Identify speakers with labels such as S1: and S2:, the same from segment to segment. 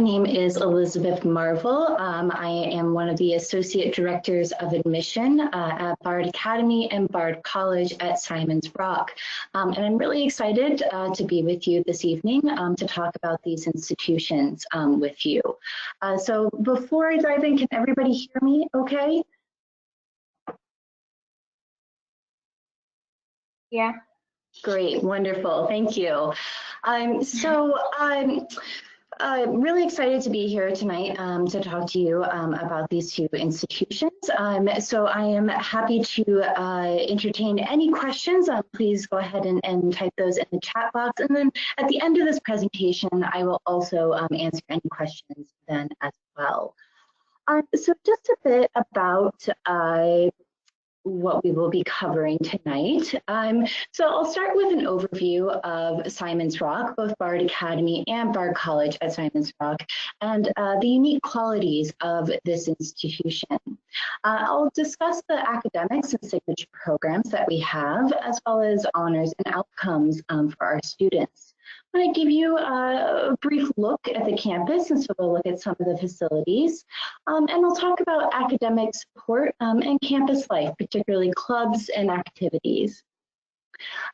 S1: My name is Elizabeth Marvel. I am one of the Associate Directors of Admission at Bard Academy and Bard College at Simon's Rock. And I'm really excited to be with you this evening to talk about these institutions with you. So before I dive in, can everybody hear me okay?
S2: Yeah.
S1: Great, wonderful, thank you. I'm really excited to be here tonight to talk to you about these two institutions. So I am happy to entertain any questions. Please go ahead and type those in the chat box. And then at the end of this presentation, I will also answer any questions then as well. So just a bit about what we will be covering tonight. So I'll start with an overview of Simon's Rock, both Bard Academy and Bard College at Simon's Rock, and the unique qualities of this institution. I'll discuss the academics and signature programs that we have, as well as honors and outcomes for our students. I'm going to give you a brief look at the campus, and so we'll look at some of the facilities. And we'll talk about academic support and campus life, particularly clubs and activities.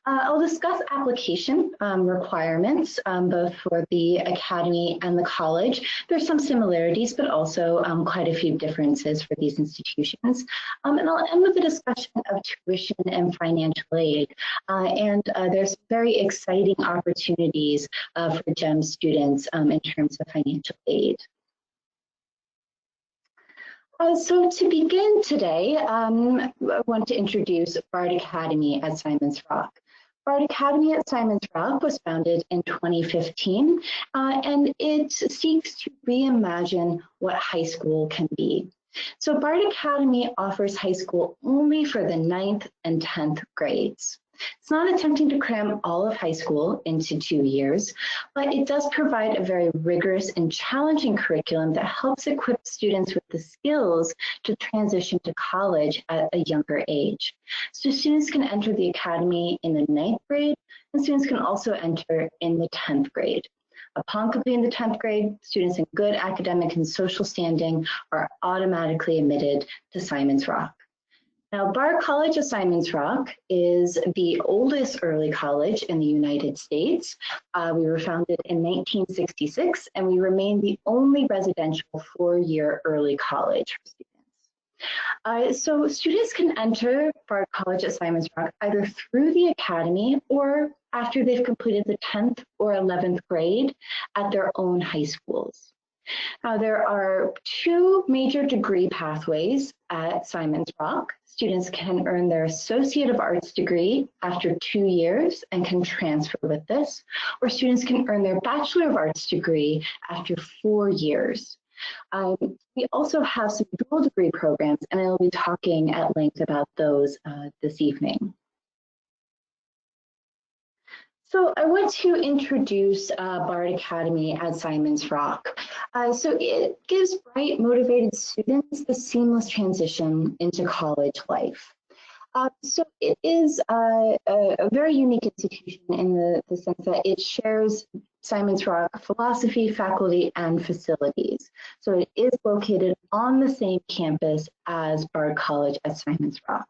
S1: I'll discuss application requirements, both for the academy and the college. There's some similarities, but also quite a few differences for these institutions. And I'll end with a discussion of tuition and financial aid. There's very exciting opportunities for GEM students in terms of financial aid. So to begin today, I want to introduce Bard Academy at Simon's Rock. Bard Academy at Simon's Rock was founded in 2015, and it seeks to reimagine what high school can be. So Bard Academy offers high school only for the 9th and 10th grades. It's not attempting to cram all of high school into 2 years, but it does provide a very rigorous and challenging curriculum that helps equip students with the skills to transition to college at a younger age. So students can enter the academy in the 9th grade, and students can also enter in the 10th grade. Upon completing the 10th grade, students in good academic and social standing are automatically admitted to Simon's Rock. Now, Bard College of Simon's Rock is the oldest early college in the United States. We were founded in 1966, and we remain the only residential 4-year early college for students. So students can enter Bard College at Simon's Rock either through the academy or after they've completed the 10th or 11th grade at their own high schools. Now, there are 2 major degree pathways at Simon's Rock. Students can earn their Associate of Arts degree after 2 years and can transfer with this, or students can earn their Bachelor of Arts degree after 4 years. We also have some dual degree programs, and I'll be talking at length about those this evening. So I want to introduce Bard Academy at Simon's Rock. So it gives bright, motivated students the seamless transition into college life. So it is a very unique institution in the sense that it shares Simon's Rock philosophy, faculty, and facilities. So it is located on the same campus as Bard College at Simon's Rock.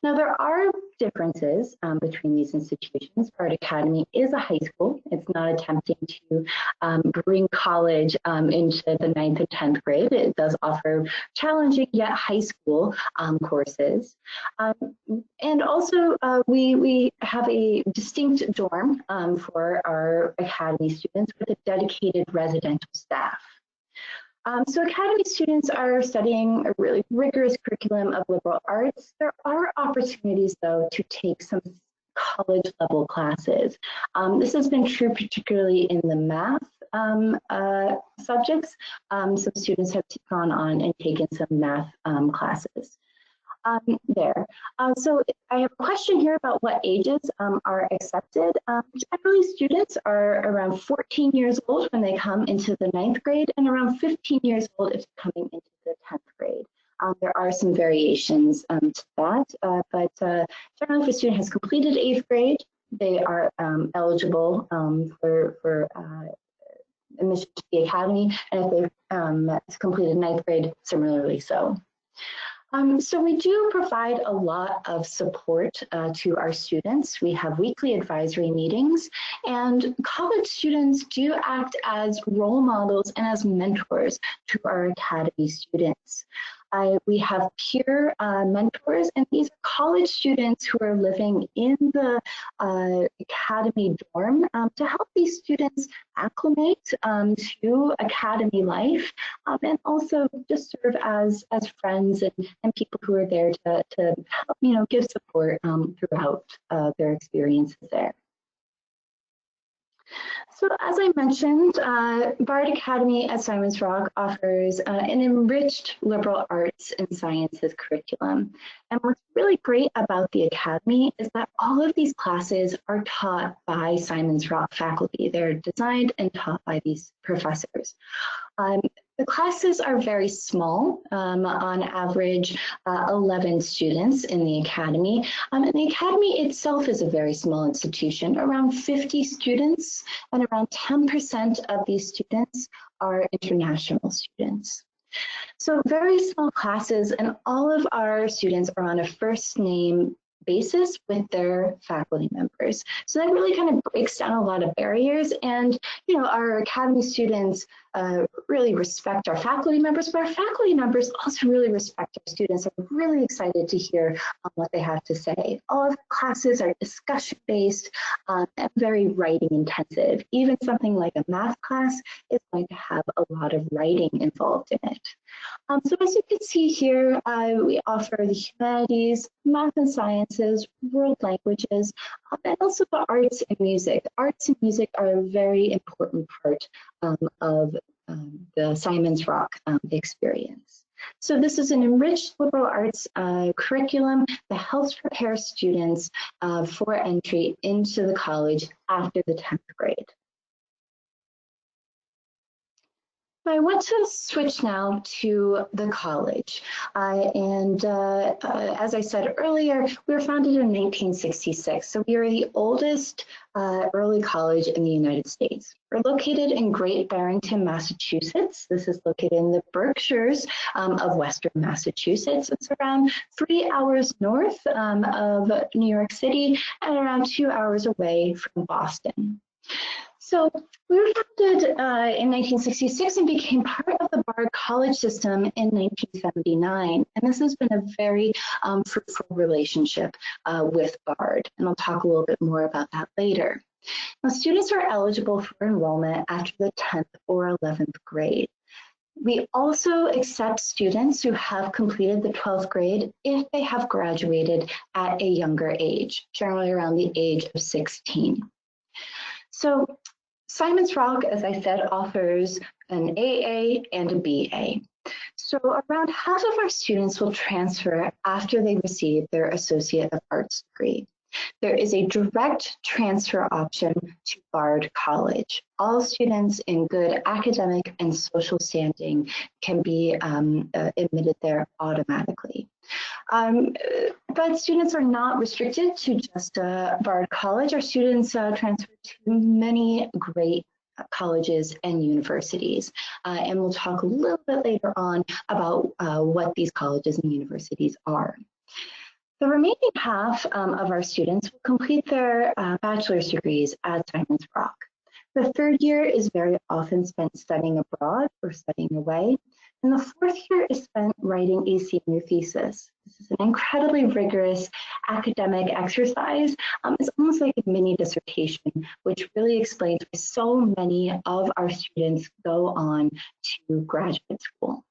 S1: Now, there are differences between these institutions. Bard Academy is a high school. It's not attempting to bring college into the 9th and 10th grade. It does offer challenging yet high school courses. And also, we have a distinct dorm for our academy students with a dedicated residential staff. So academy students are studying a really rigorous curriculum of liberal arts. There are opportunities, though, to take some college level classes. This has been true particularly in the math subjects. Some students have gone on and taken some math classes. So I have a question here about what ages are accepted. Generally, students are around 14 years old when they come into the 9th grade and around 15 years old if they're coming into the 10th grade. There are some variations to that, but generally if a student has completed 8th grade, they are eligible for admission to the academy, and if they've completed ninth grade, similarly so. So we do provide a lot of support to our students. We have weekly advisory meetings, and college students do act as role models and as mentors to our academy students. We have peer mentors, and these are college students who are living in the academy dorm to help these students acclimate to academy life, and also just serve as friends and people who are there to help, give support throughout their experiences there. So as I mentioned, Bard Academy at Simon's Rock offers an enriched liberal arts and sciences curriculum. And what's really great about the Academy is that all of these classes are taught by Simon's Rock faculty. They're designed and taught by these professors. The classes are very small, on average 11 students in the academy. And the academy itself is a very small institution, around 50 students, and around 10% of these students are international students. So very small classes, and all of our students are on a first name basis with their faculty members. So that really kind of breaks down a lot of barriers, and our academy students really respect our faculty members, but our faculty members also really respect our students. I'm really excited to hear what they have to say. All of the classes are discussion based and very writing intensive. Even something like a math class is going to have a lot of writing involved in it. So as you can see here, we offer the humanities, math and sciences, world languages, and also the arts and music. Arts and music are a very important part of the Simon's Rock experience. So this is an enriched liberal arts curriculum that helps prepare students for entry into the college after the 10th grade. I want to switch now to the college. As I said earlier, we were founded in 1966. So we are the oldest early college in the United States. We're located in Great Barrington, Massachusetts. This is located in the Berkshires of Western Massachusetts. It's around 3 hours north of New York City and around 2 hours away from Boston. So we were founded in 1966 and became part of the Bard College system in 1979. And this has been a very fruitful relationship with Bard. And I'll talk a little bit more about that later. Now, students are eligible for enrollment after the 10th or 11th grade. We also accept students who have completed the 12th grade if they have graduated at a younger age, generally around the age of 16. So Simon's Rock, as I said, offers an AA and a BA. So around half of our students will transfer after they receive their Associate of Arts degree. There is a direct transfer option to Bard College. All students in good academic and social standing can be admitted there automatically. But students are not restricted to just Bard College. Our students transfer to many great colleges and universities. And we'll talk a little bit later on about what these colleges and universities are. The remaining half of our students will complete their bachelor's degrees at Simon's Rock. The third year is very often spent studying abroad or studying away, and the fourth year is spent writing a senior thesis. This is an incredibly rigorous academic exercise. It's almost like a mini dissertation, which really explains why so many of our students go on to graduate school.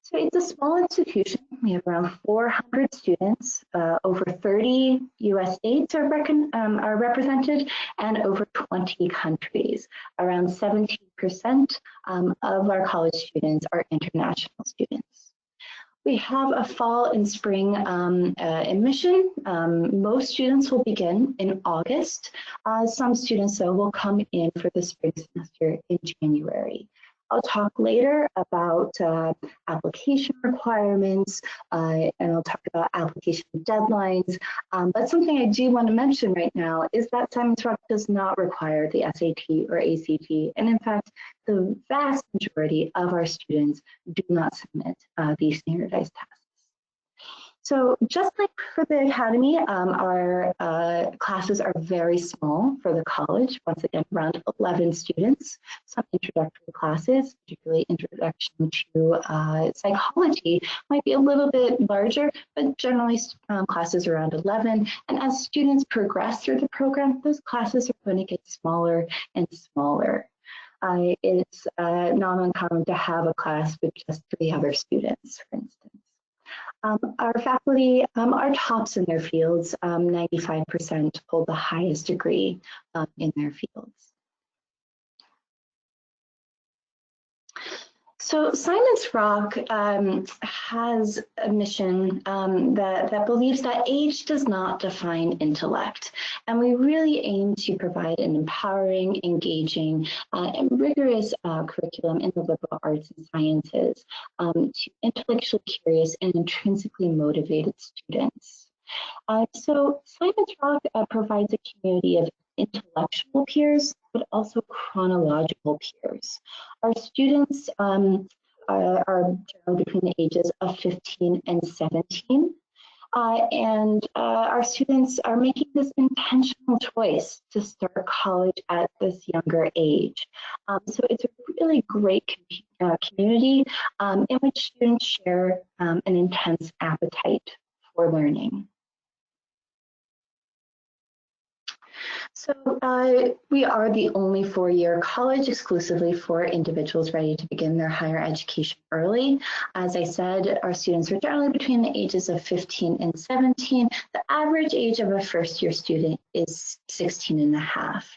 S1: So it's a small institution. We have around 400 students, over 30 US states are represented, and over 20 countries. Around 17% of our college students are international students. We have a fall and spring admission. Most students will begin in August. Some students, though, will come in for the spring semester in January. I'll talk later about application requirements, and I'll talk about application deadlines. But something I do want to mention right now is that Simons Rock does not require the SAT or ACT. And in fact, the vast majority of our students do not submit these standardized tests. So just like for the academy, our classes are very small for the college. Once again, around 11 students. Some introductory classes, particularly introduction to psychology, might be a little bit larger, but generally classes around 11. And as students progress through the program, those classes are going to get smaller and smaller. It's not uncommon to have a class with just 3 other students, for instance. Our faculty are tops in their fields. 95% hold the highest degree in their fields. So Simons Rock has a mission that believes that age does not define intellect. And we really aim to provide an empowering, engaging, and rigorous curriculum in the liberal arts and sciences to intellectually curious and intrinsically motivated students. So Simons Rock provides a community of intellectual peers, but also chronological peers. Our students are generally between the ages of 15 and 17. And our students are making this intentional choice to start college at this younger age. So it's a really great community in which students share an intense appetite for learning. So we are the only 4-year college exclusively for individuals ready to begin their higher education early. As I said, our students are generally between the ages of 15 and 17. The average age of a first-year student is 16 and a half.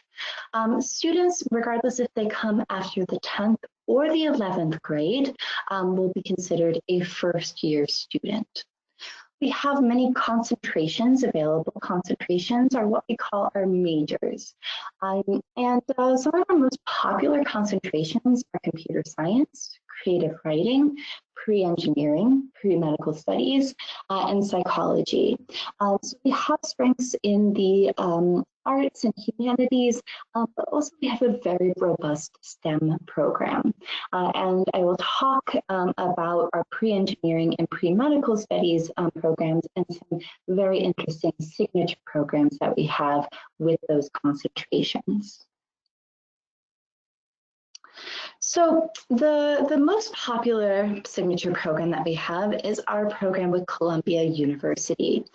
S1: Students, regardless if they come after the 10th or the 11th grade, will be considered a first-year student. We have many concentrations available. Concentrations are what we call our majors. And some of our most popular concentrations are computer science, creative writing, pre-engineering, pre-medical studies, and psychology. So we have strengths in the arts and humanities, but also we have a very robust STEM program. And I will talk about our pre-engineering and pre-medical studies programs and some very interesting signature programs that we have with those concentrations. So the most popular signature program that we have is our program with Columbia University.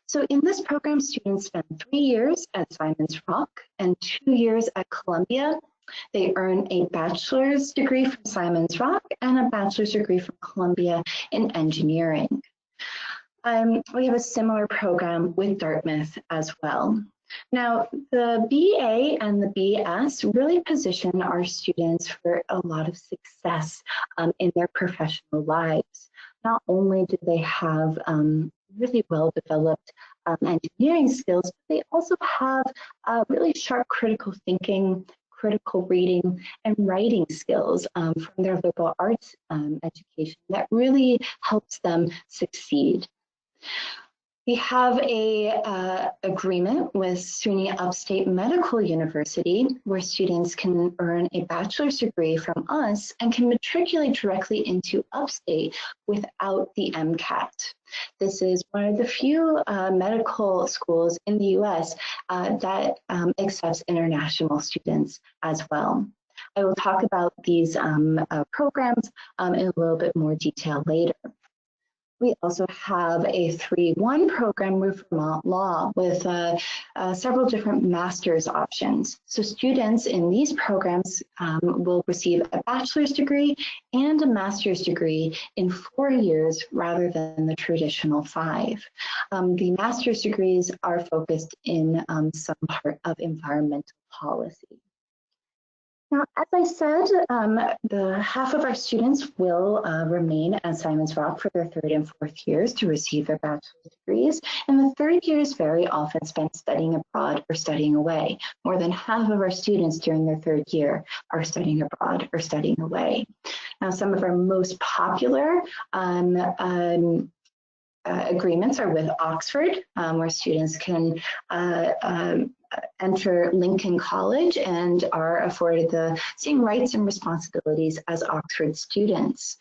S1: So in this program, students spend 3 years at Simons Rock and 2 years at Columbia. They earn a bachelor's degree from Simons Rock and a bachelor's degree from Columbia in engineering. We have a similar program with Dartmouth as well. Now, the BA and the BS really position our students for a lot of success in their professional lives. Not only do they have really well-developed engineering skills, but they also have really sharp critical thinking, critical reading, and writing skills from their liberal arts education that really helps them succeed. We have a agreement with SUNY Upstate Medical University where students can earn a bachelor's degree from us and can matriculate directly into Upstate without the MCAT. This is one of the few medical schools in the US that accepts international students as well. I will talk about these programs in a little bit more detail later. We also have a 3-1 program with Vermont Law with several different master's options. So students in these programs will receive a bachelor's degree and a master's degree in 4 years rather than the traditional 5. The master's degrees are focused in some part of environmental policy. Now, as I said, the half of our students will remain at Simon's Rock for their third and fourth years to receive their bachelor's degrees, and the third year is very often spent studying abroad or studying away. More than half of our students during their third year are studying abroad or studying away. Now, some of our most popular agreements are with Oxford, where students can enter Lincoln College and are afforded the same rights and responsibilities as Oxford students.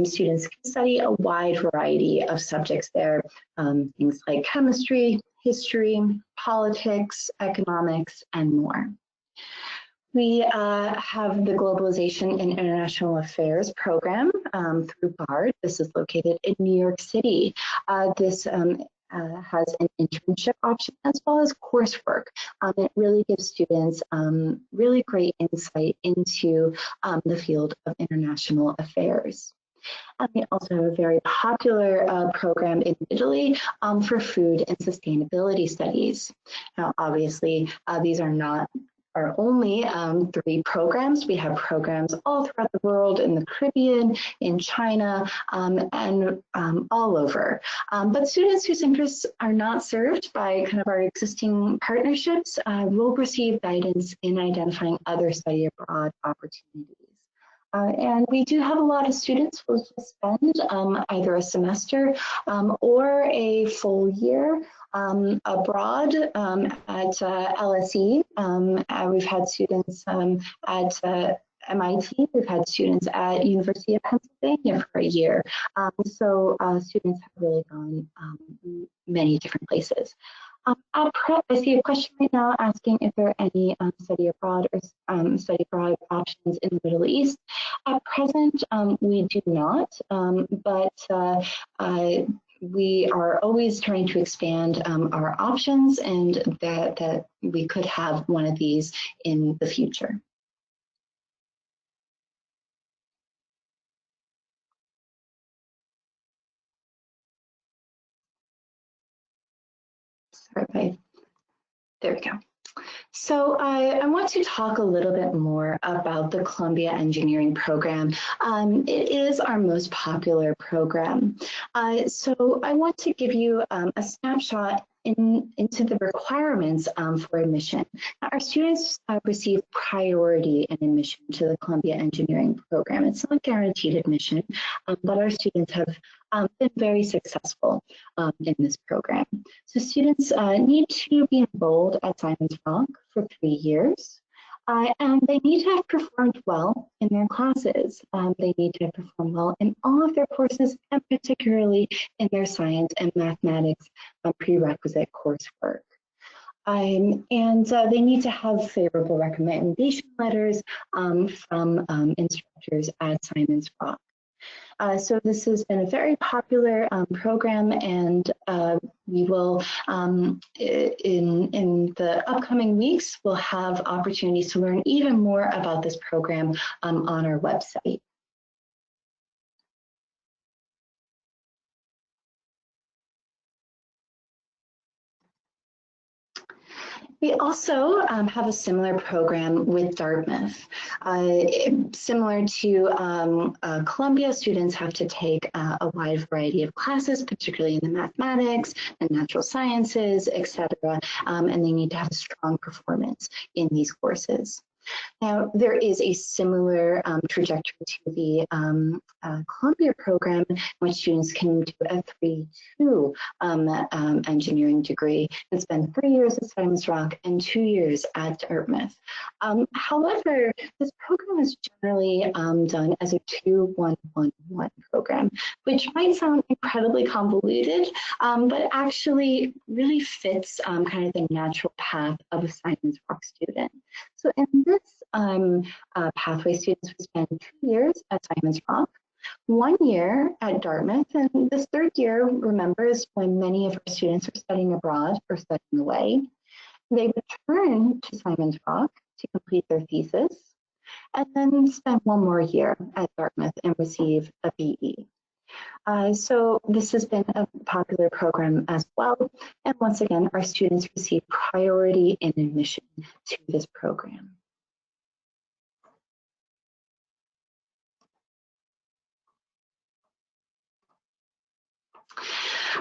S1: Students can study a wide variety of subjects there, things like chemistry, history, politics, economics, and more. We have the Globalization and International Affairs program through BARD. This is located in New York City. This has an internship option as well as coursework. It really gives students really great insight into the field of international affairs. We also have a very popular program in Italy for food and sustainability studies. Now, obviously, these are not our only 3 programs. We have programs all throughout the world, in the Caribbean, in China, and all over. But students whose interests are not served by kind of our existing partnerships will receive guidance in identifying other study abroad opportunities. And we do have a lot of students who will spend either a semester or a full year abroad at LSE. We've had students at MIT, we've had students at University of Pennsylvania for a year. So students have really gone many different places. I see a question right now asking if there are any study abroad or study abroad options in the Middle East. At present, we do not, but we are always trying to expand our options, and that we could have one of these in the future. Sorry, there we go. So I want to talk a little bit more about the Columbia Engineering program. It is our most popular program. So I want to give you a snapshot into the requirements for admission. Now, our students receive priority in admission to the Columbia Engineering program. It's not guaranteed admission, but our students have been very successful in this program. So students need to be enrolled at Simon's Rock for 3 years. And they need to have performed well in their classes. They need to have performed well in all of their courses, and particularly in their science and mathematics prerequisite coursework. And they need to have favorable recommendation letters from instructors at Simon's Rock. So this has been a very popular program, and we will, in the upcoming weeks, we'll have opportunities to learn even more about this program on our website. We also have a similar program with Dartmouth. Similar to Columbia, students have to take a wide variety of classes, particularly in the mathematics and natural sciences, etc. And they need to have a strong performance in these courses. Now, there is a similar trajectory to the Columbia program, in which students can do a 3-2 engineering degree and spend 3 years at Simon's Rock and 2 years at Dartmouth. However, this program is generally done as a 2-1-1-1 program, which might sound incredibly convoluted, but actually really fits kind of the natural path of a Simon's Rock student. So in this pathway, students will spend 2 years at Simon's Rock, 1 year at Dartmouth, and this third year, remember, is when many of our students are studying abroad or studying away. They return to Simon's Rock to complete their thesis, and then spend 1 more year at Dartmouth and receive a BE. So this has been a popular program as well, and once again, our students receive priority in admission to this program.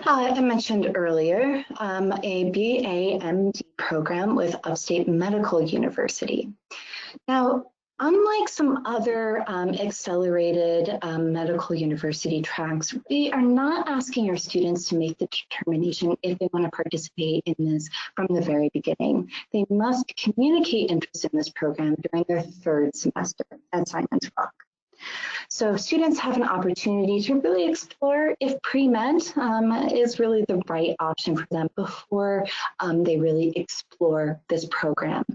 S1: I mentioned earlier a BA/MD program with Upstate Medical University. Now, unlike some other accelerated medical university tracks, we are not asking our students to make the determination if they want to participate in this from the very beginning. They must communicate interest in this program during their third semester at Simon's Rock. So students have an opportunity to really explore if pre-med is really the right option for them before they really explore this program.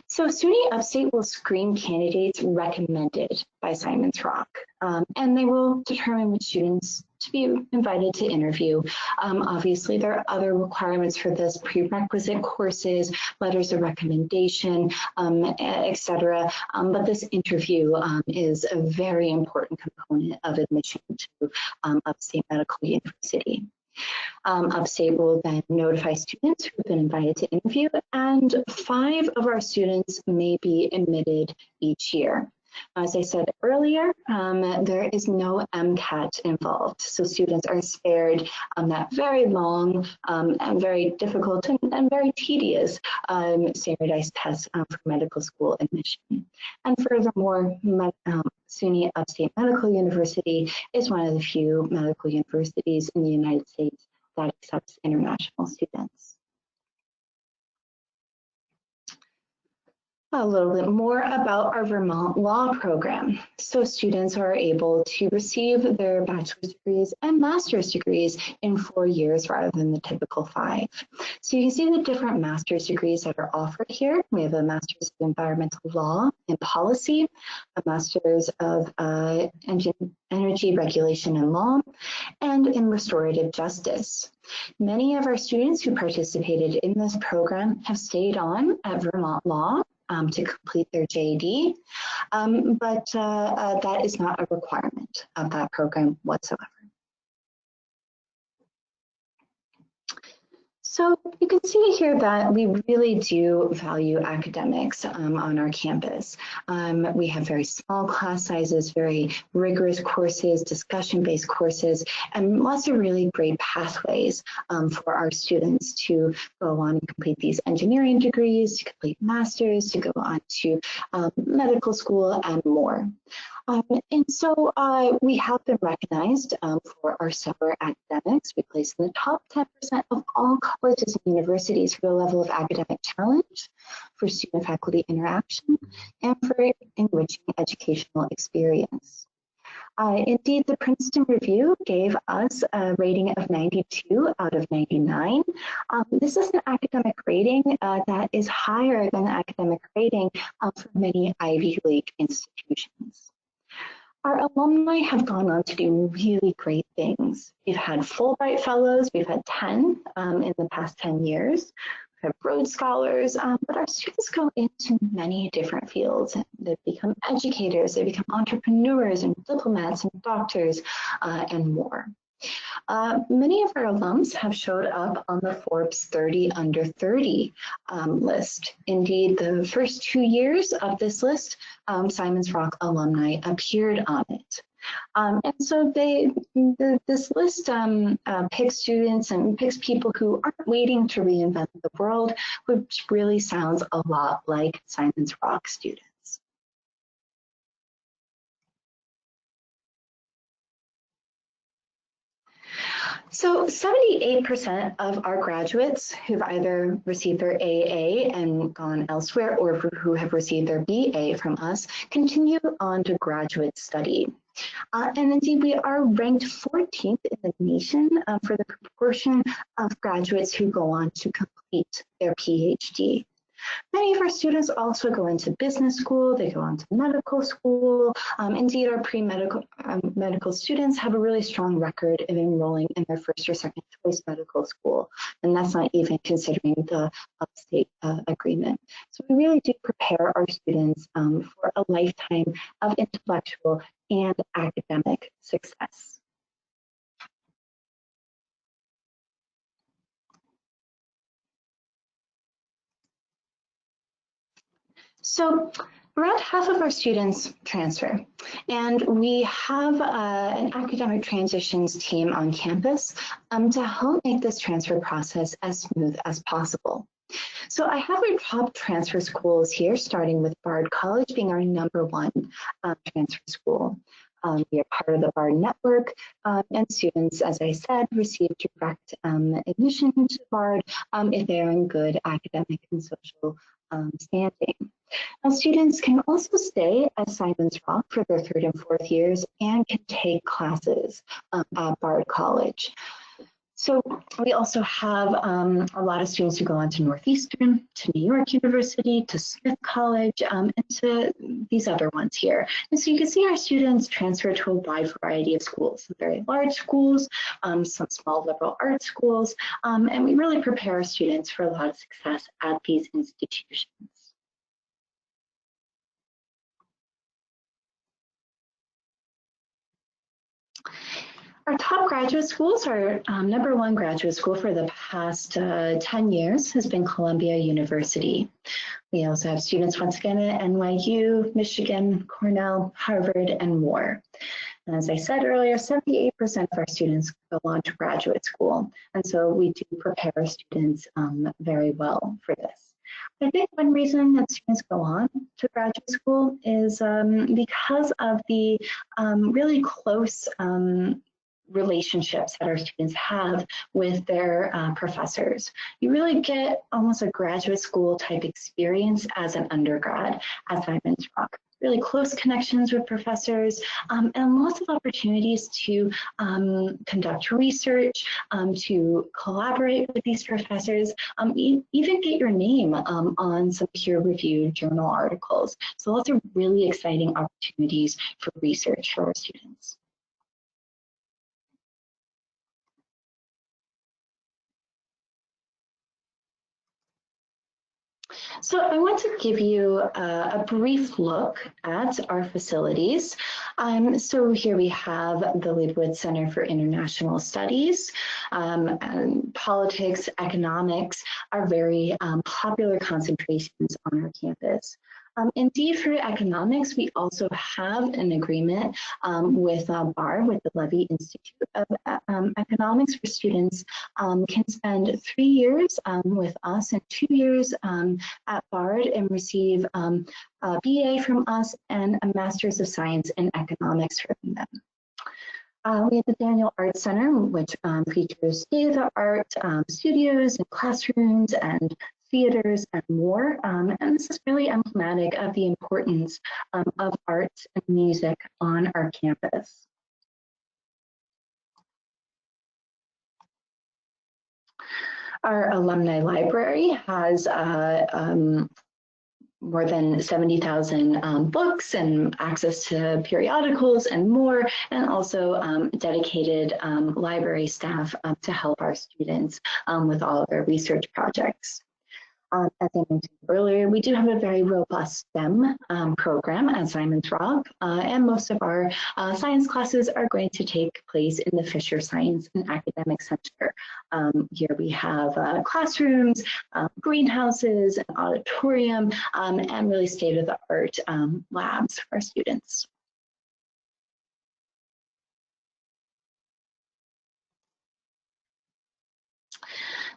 S1: So SUNY Upstate will screen candidates recommended by Simon's Rock, and they will determine which students to be invited to interview. Obviously, there are other requirements for this, prerequisite courses, letters of recommendation, etc. But this interview is a very important component of admission to Upstate Medical University. Upstate will then notify students who have been invited to interview, and 5 of our students may be admitted each year. As I said earlier, there is no MCAT involved, so students are spared that very long and very difficult and very tedious standardized test for medical school admission. And furthermore, SUNY Upstate Medical University is one of the few medical universities in the United States that accepts international students. A little bit more about our Vermont Law program. So students are able to receive their bachelor's degrees and master's degrees in 4 years rather than the typical 5. So you can see the different master's degrees that are offered here. We have a master's of environmental law and policy, a master's of energy regulation and law, and in restorative justice. Many of our students who participated in this program have stayed on at Vermont Law to complete their JD, but that is not a requirement of that program whatsoever. So you can see here that we really do value academics on our campus. We have very small class sizes, very rigorous courses, discussion-based courses, and lots of really great pathways for our students to go on and complete these engineering degrees, to complete masters, to go on to medical school, and more. And so we have been recognized for our stellar academics. We place in the top 10% of all colleges and universities for the level of academic challenge, for student-faculty interaction, and for enriching educational experience. Indeed, the Princeton Review gave us a rating of 92 out of 99. This is an academic rating that is higher than the academic rating for many Ivy League institutions. Our alumni have gone on to do really great things. We've had Fulbright Fellows, we've had 10 in the past 10 years. We have Rhodes Scholars, but our students go into many different fields. They become educators, they become entrepreneurs and diplomats and doctors and more. Many of our alums have showed up on the Forbes 30 Under 30 list. Indeed, the first 2 years of this list, Simon's Rock alumni appeared on it. And so this list picks students and picks people who aren't waiting to reinvent the world, which really sounds a lot like Simon's Rock students. So 78% of our graduates who've either received their AA and gone elsewhere, or who have received their BA from us, continue on to graduate study. And indeed, we are ranked 14th in the nation for the proportion of graduates who go on to complete their PhD. Many of our students also go into business school, they go on to medical school. Indeed, our pre-medical medical students have a really strong record of enrolling in their first or second choice medical school. And that's not even considering the Upstate agreement. So we really do prepare our students for a lifetime of intellectual and academic success. So Around half of our students transfer, and we have an academic transitions team on campus to help make this transfer process as smooth as possible. So I have our top transfer schools here, starting with Bard College being our #1 transfer school. We are part of the Bard network, and students, as I said, receive direct admission to Bard if they are in good academic and social standing. Now, students can also stay at Simon's Rock for their 3rd and 4th years and can take classes at Bard College. So we also have a lot of students who go on to Northeastern, to New York University, to Smith College, and to these other ones here. And so you can see our students transfer to a wide variety of schools, some very large schools, some small liberal arts schools, and we really prepare our students for a lot of success at these institutions. Our top graduate schools, our #1 graduate school for the past 10 years has been Columbia University. We also have students once again at NYU, Michigan, Cornell, Harvard, and more. And as I said earlier, 78% of our students go on to graduate school. And so we do prepare our students very well for this. I think one reason that students go on to graduate school is because of the really close relationships that our students have with their professors. You really get almost a graduate school type experience as an undergrad at Simon's Rock. Really close connections with professors and lots of opportunities to conduct research, to collaborate with these professors, even get your name on some peer-reviewed journal articles. So lots of really exciting opportunities for research for our students. So I want to give you a brief look at our facilities. So here we have the Leibowitz Center for International Studies. And politics, economics are very popular concentrations on our campus. Indeed, for economics, we also have an agreement with BAR, with the Levy Institute of Economics, where students can spend 3 years with us and 2 years at BARD and receive a BA from us and a Master's of Science in Economics from them. We have the Daniel Art Center, which features state-of-the-art studios and classrooms and theaters and more. And this is really emblematic of the importance of arts and music on our campus. Our alumni library has more than 70,000 books and access to periodicals and more, and also dedicated library staff to help our students with all of their research projects. As I mentioned earlier, we do have a very robust STEM program at Simon's Rock, and most of our science classes are going to take place in the Fisher Science and Academic Center. Here we have classrooms, greenhouses, an auditorium, and really state-of-the-art labs for our students.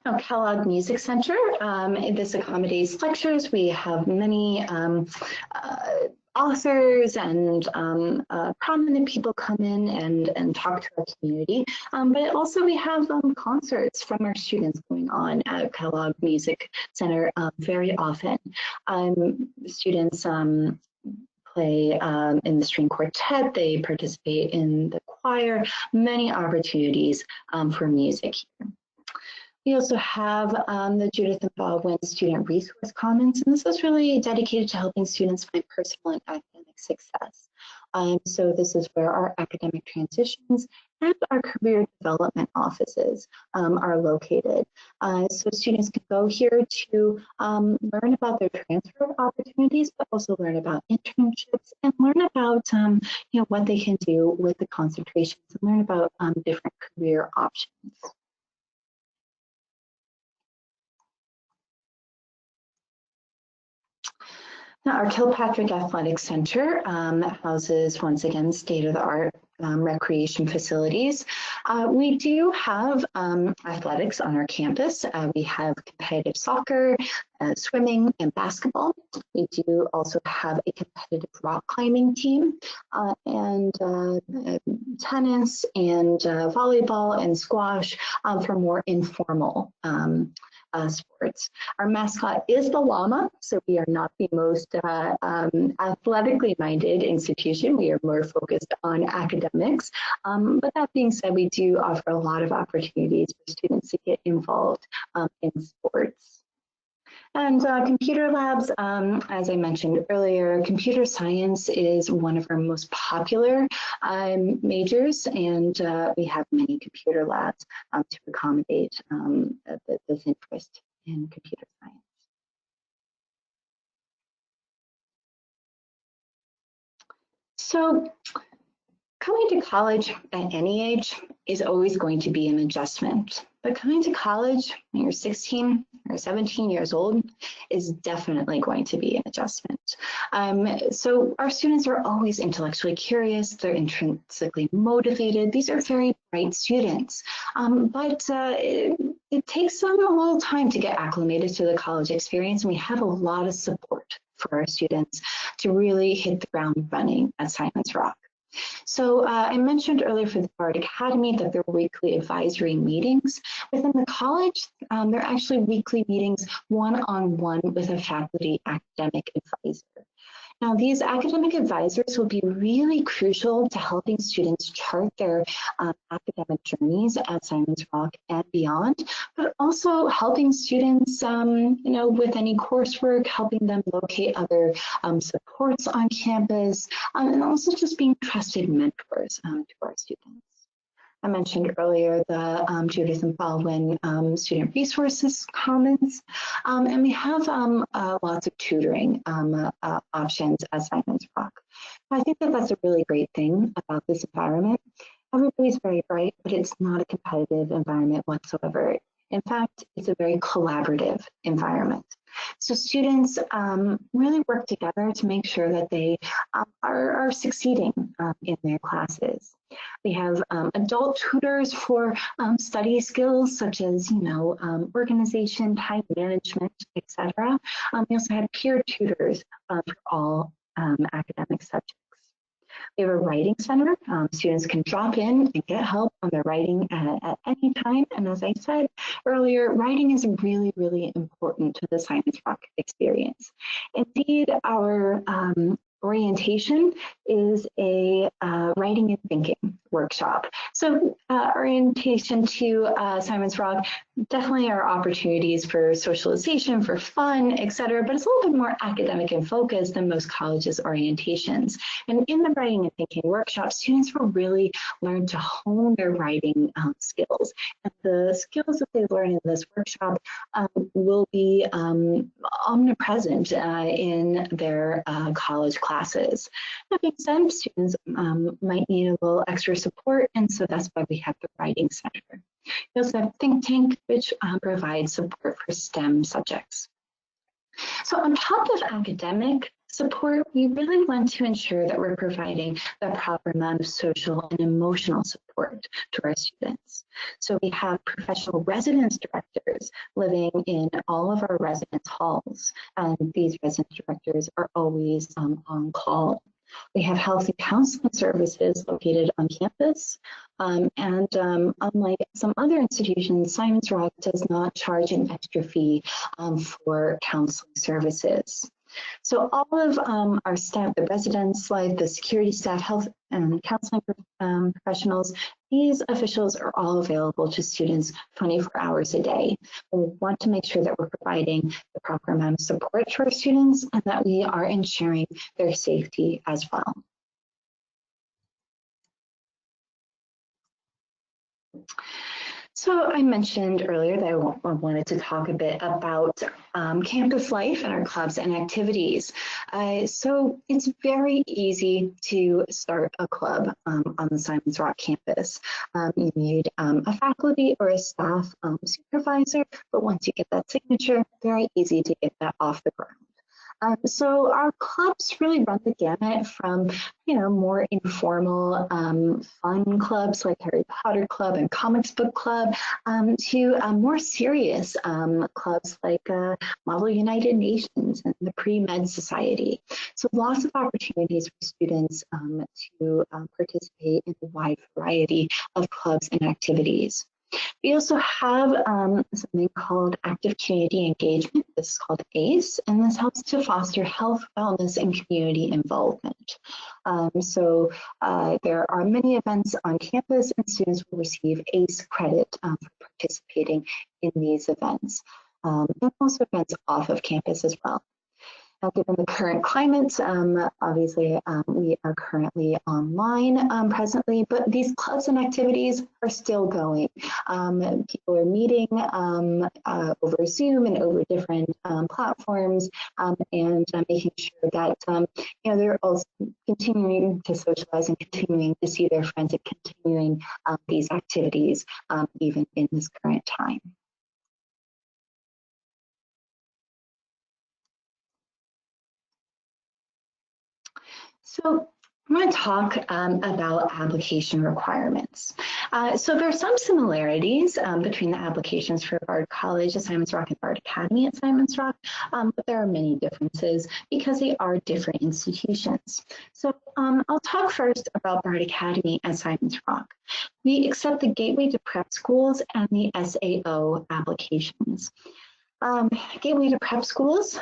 S1: Now, Kellogg Music Center, this accommodates lectures. We have many authors and prominent people come in and talk to our community. But also we have concerts from our students going on at Kellogg Music Center very often. Students play in the string quartet, they participate in the choir, many opportunities for music here. We also have the Judith and Baldwin Student Resource Commons, and this is really dedicated to helping students find personal and academic success. So this is where our academic transitions and our career development offices are located. So students can go here to learn about their transfer opportunities, but also learn about internships and learn about what they can do with the concentrations and learn about different career options. Our Kilpatrick Athletic Center houses, once again, state-of-the-art recreation facilities. We do have athletics on our campus. We have competitive soccer, swimming, and basketball. We do also have a competitive rock climbing team and tennis and volleyball and squash for more informal sports. Our mascot is the llama, so we are not the most athletically minded institution. We are more focused on academics. But that being said, we do offer a lot of opportunities for students to get involved in sports. And computer labs, as I mentioned earlier, computer science is one of our most popular majors, and we have many computer labs to accommodate this interest in computer science. So coming to college at any age is always going to be an adjustment. But coming to college when you're 16 or 17 years old is definitely going to be an adjustment. So our students are always intellectually curious, they're intrinsically motivated. These are very bright students, but it takes them a little time to get acclimated to the college experience, and we have a lot of support for our students to really hit the ground running at Simons Rock. So I mentioned earlier for the Bard Academy that there are weekly advisory meetings. Within the college, there are actually weekly meetings one-on-one with a faculty academic advisor. Now, these academic advisors will be really crucial to helping students chart their academic journeys at Simons Rock and beyond, but also helping students, with any coursework, helping them locate other supports on campus, and also just being trusted mentors to our students. I mentioned earlier the Judith and Baldwin Student Resources Commons, and we have lots of tutoring options at Simons Rock. I think that that's a really great thing about this environment. Everybody's very bright, but it's not a competitive environment whatsoever. In fact, it's a very collaborative environment. So students really work together to make sure that they are succeeding in their classes. We have adult tutors for study skills such as, organization, time management, etc. We also have peer tutors for all academic subjects. We have a writing center. Students can drop in and get help on their writing at any time. And as I said earlier, writing is really, really important to the Simons Rock experience. Indeed, our orientation is a writing and thinking workshop. So orientation to Simons Rock definitely are opportunities for socialization, for fun, etc. But it's a little bit more academic and focused than most colleges' orientations. And in the writing and thinking workshop, students will really learn to hone their writing skills. And the skills that they learn in this workshop will be omnipresent in their college classes. That being said, students might need a little extra support, and so that's why we have the Writing Center. We also have Think Tank, which provides support for STEM subjects. So on top of academic support, we really want to ensure that we're providing the proper amount of social and emotional support to our students. So we have professional residence directors living in all of our residence halls, and these residence directors are always on call. We have health and counseling services located on campus, and unlike some other institutions, Simons Rock does not charge an extra fee for counseling services. So all of our staff, the residence life, the security staff, health and counseling professionals, these officials are all available to students 24 hours a day. We want to make sure that we're providing the proper amount of support to our students and that we are ensuring their safety as well. So I mentioned earlier that I wanted to talk a bit about campus life and our clubs and activities. So it's very easy to start a club on the Simons Rock campus. You need a faculty or a staff supervisor, but once you get that signature, very easy to get that off the ground. So our clubs really run the gamut from, more informal, fun clubs like Harry Potter Club and Comics Book Club, to more serious clubs like Model United Nations and the Pre-Med Society. So lots of opportunities for students to participate in a wide variety of clubs and activities. We also have something called active community engagement. This is called ACE, and this helps to foster health, wellness, and community involvement. So there are many events on campus, and students will receive ACE credit for participating in these events, and also events off of campus as well. Now, given the current climate, obviously we are currently online presently, but these clubs and activities are still going. People are meeting over Zoom and over different platforms, and making sure that they're also continuing to socialize and continuing to see their friends and continuing these activities even in this current time. So I'm going to talk about application requirements. So there are some similarities between the applications for Bard College at Simon's Rock and Bard Academy at Simon's Rock, but there are many differences because they are different institutions. So I'll talk first about Bard Academy at Simon's Rock. We accept the Gateway to Prep Schools and the SAO applications. Gateway to Prep Schools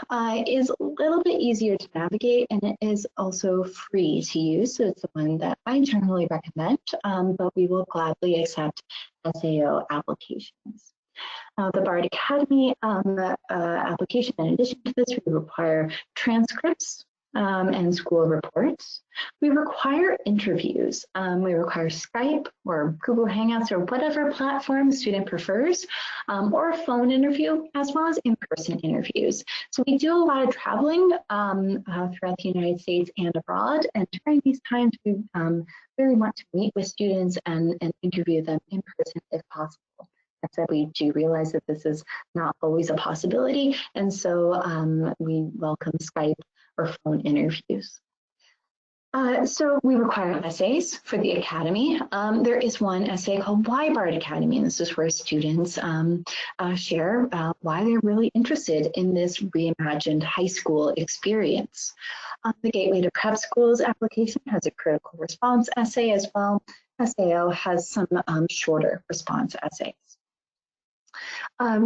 S1: is a little bit easier to navigate, and it is also free to use. So it's the one that I generally recommend, but we will gladly accept SAO applications. The Bard Academy application, in addition to this, we require transcripts and school reports. We require interviews. We require Skype or Google Hangouts or whatever platform the student prefers, or a phone interview, as well as in-person interviews. So we do a lot of traveling throughout the United States and abroad, and during these times we really want to meet with students and interview them in person if possible. That said, we do realize that this is not always a possibility, and so we welcome Skype or phone interviews. So we require essays for the Academy. There is one essay called Why Bard Academy, and this is where students share about why they're really interested in this reimagined high school experience. The Gateway to Prep Schools application has a critical response essay as well. SAO has some shorter response essays.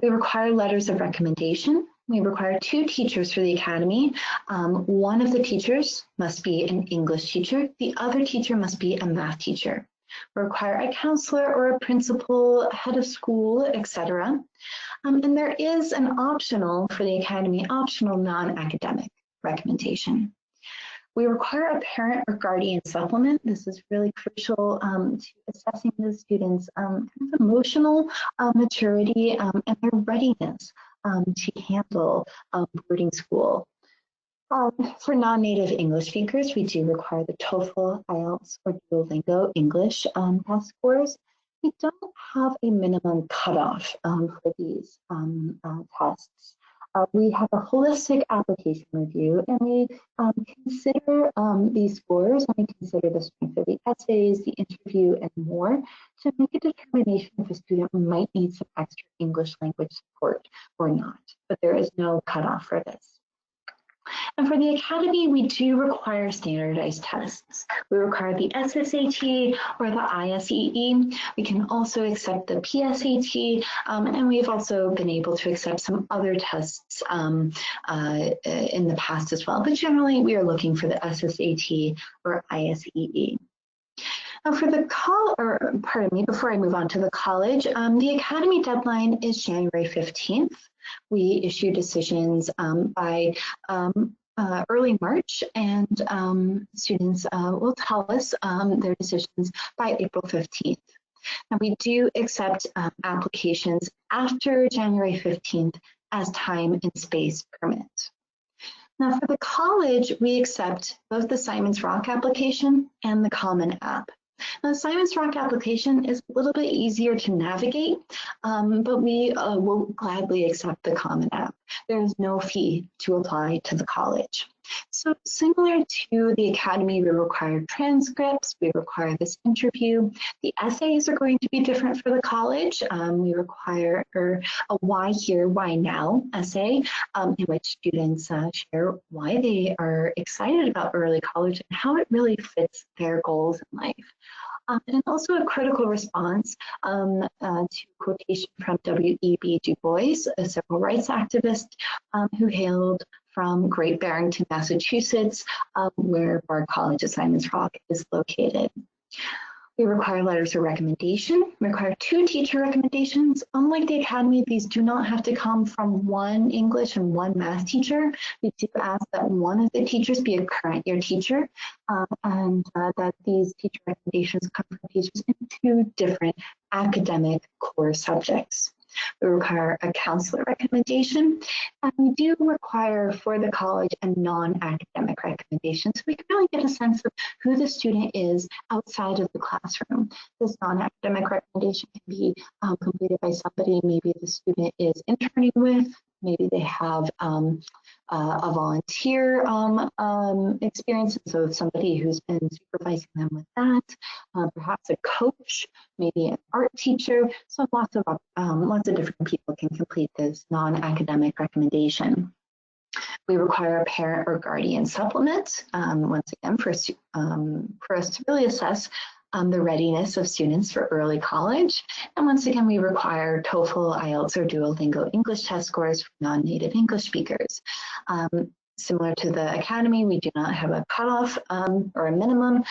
S1: We require letters of recommendation. We require 2 teachers for the Academy. One of the teachers must be an English teacher. The other teacher must be a math teacher. We require a counselor or a principal, head of school, etc. And there is an optional for the Academy, optional non-academic recommendation. We require a parent or guardian supplement. This is really crucial to assessing the students' kind of emotional maturity and their readiness to handle boarding school. For non-native English speakers, we do require the TOEFL, IELTS, or Duolingo English test scores. We don't have a minimum cutoff for these tests. We have a holistic application review, and we consider these scores, and we consider the strength of the essays, the interview, and more to make a determination if a student might need some extra English language support or not. But there is no cutoff for this. And for the Academy, we do require standardized tests. We require the SSAT or the ISEE. We can also accept the PSAT, and we've also been able to accept some other tests in the past as well. But generally, we are looking for the SSAT or ISEE. Now for the before I move on to the college, the Academy deadline is January 15th. We issue decisions by early March, and students will tell us their decisions by April 15th. Now we do accept applications after January 15th as time and space permit. Now for the college, we accept both the Simon's Rock application and the Common App. The Simon's Rock application is a little bit easier to navigate, but we will gladly accept the Common App. There is no fee to apply to the college. So similar to the Academy, we require transcripts, we require this interview. The essays are going to be different for the college. We require a why here, why now essay in which students share why they are excited about early college and how it really fits their goals in life. And also a critical response to quotation from W.E.B. Du Bois, a civil rights activist who hailed from Great Barrington, Massachusetts, where Bard College at Simon's Rock is located. We require letters of recommendation. We require 2 teacher recommendations. Unlike the Academy, these do not have to come from one English and one math teacher. We do ask that one of the teachers be a current year teacher, and that these teacher recommendations come from teachers in 2 different academic core subjects. We require a counselor recommendation, and we do require for the college a non-academic recommendation, so we can really get a sense of who the student is outside of the classroom. This non-academic recommendation can be completed by somebody maybe the student is interning with, maybe they have a volunteer experience, so somebody who's been supervising them with that, perhaps a coach, maybe an art teacher. So lots of different people can complete this non-academic recommendation. We require a parent or guardian supplement, once again, for us to really assess the readiness of students for early college. And once again, we require TOEFL, IELTS, or Duolingo English test scores for non-native English speakers. Similar to the Academy, we do not have a cutoff or a minimum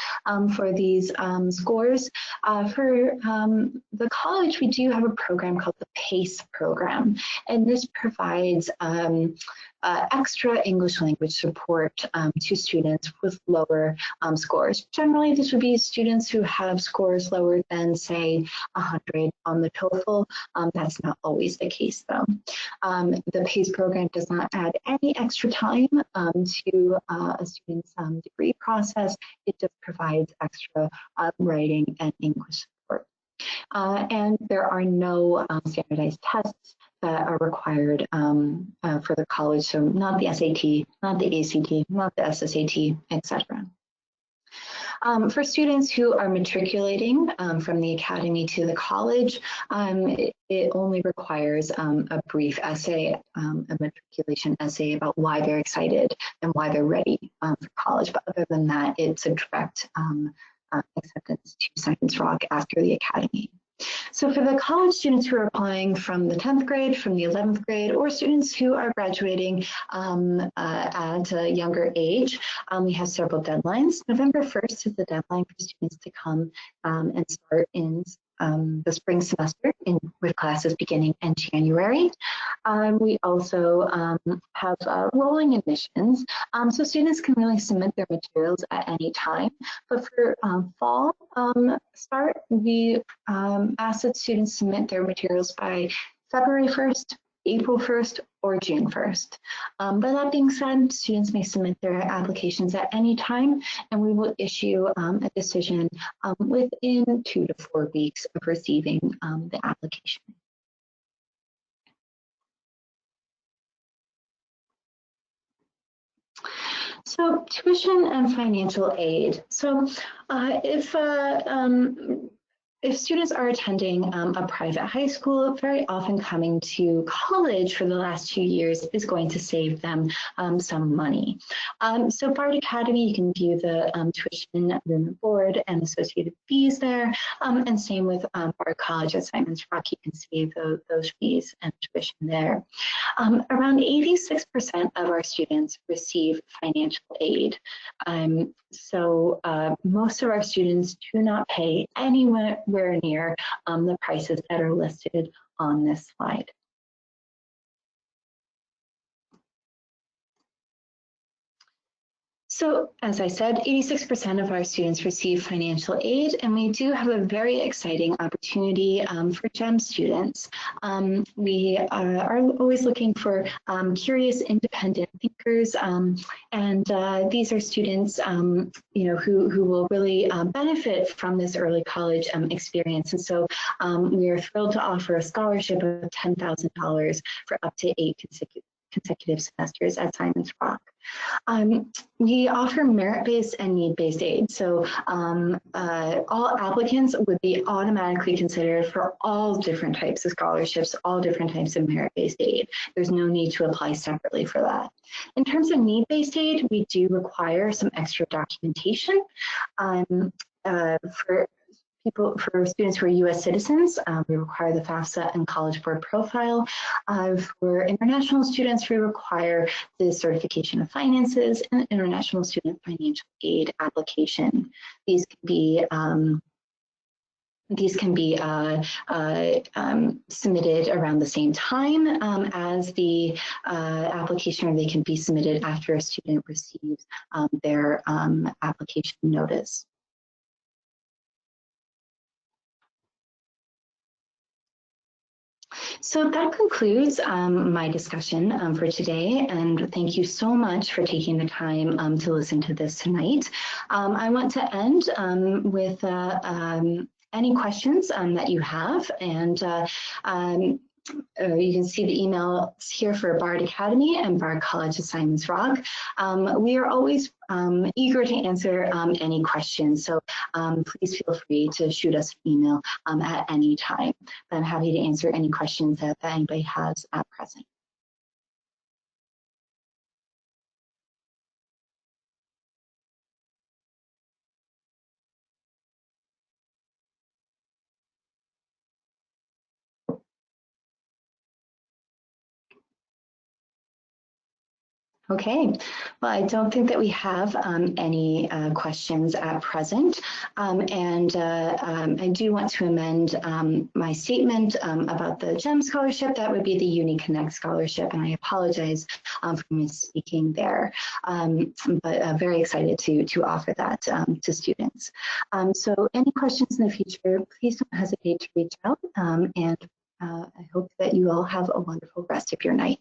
S1: for these scores. For the college, we do have a program called the PACE program, and this provides extra English language support to students with lower scores. Generally, this would be students who have scores lower than, say, 100 on the TOEFL. That's not always the case, though. The PACE program does not add any extra time to a student's degree process. It just provides extra writing and English support. And there are no standardized tests that are required for the college, so not the SAT, not the ACT, not the SSAT, etc. For students who are matriculating from the Academy to the college, it only requires a brief essay, a matriculation essay about why they're excited and why they're ready for college. But other than that, it's a direct acceptance to Simon's Rock after the Academy. So for the college students who are applying from the 10th grade, from the 11th grade, or students who are graduating at a younger age, we have several deadlines. November 1st is the deadline for students to come and start in the spring semester with classes beginning in January. We also have rolling admissions, so students can really submit their materials at any time. But for fall start, we ask that students submit their materials by February 1st, April 1st, or June 1st. But that being said, students may submit their applications at any time, and we will issue a decision within 2 to 4 weeks of receiving the application. So tuition and financial aid. So if students are attending a private high school, very often coming to college for the last 2 years is going to save them some money. So Bard Academy, you can view the tuition, room and board, and associated fees there. And same with Bard College at Simon's Rock, you can see those fees and tuition there. Around 86% of our students receive financial aid. So most of our students do not pay anywhere near the prices that are listed on this slide. So, as I said, 86% of our students receive financial aid, and we do have a very exciting opportunity for GEM students. We are always looking for curious, independent thinkers, and these are students, who will really benefit from this early college experience. And so, we are thrilled to offer a scholarship of $10,000 for up to 8 consecutive semesters at Simon's Rock. We offer merit-based and need-based aid. So all applicants would be automatically considered for all different types of scholarships, all different types of merit-based aid. There's no need to apply separately for that. In terms of need-based aid, we do require some extra documentation. For students who are U.S. citizens, we require the FAFSA and College Board profile. For international students, we require the certification of finances and international student financial aid application. These can be submitted around the same time as the application, or they can be submitted after a student receives their application notice. So that concludes my discussion for today, and thank you so much for taking the time to listen to this tonight. I want to end with any questions that you have, and you can see the email here for Bard Academy and Bard College of Simon's Rock. We are always eager to answer any questions, so please feel free to shoot us an email at any time. I'm happy to answer any questions that anybody has at present. Okay, well, I don't think that we have any questions at present. I do want to amend my statement about the GEM scholarship. That would be the UniConnect scholarship, and I apologize for misspeaking there. But very excited to offer that to students. So any questions in the future, please don't hesitate to reach out, and I hope that you all have a wonderful rest of your night.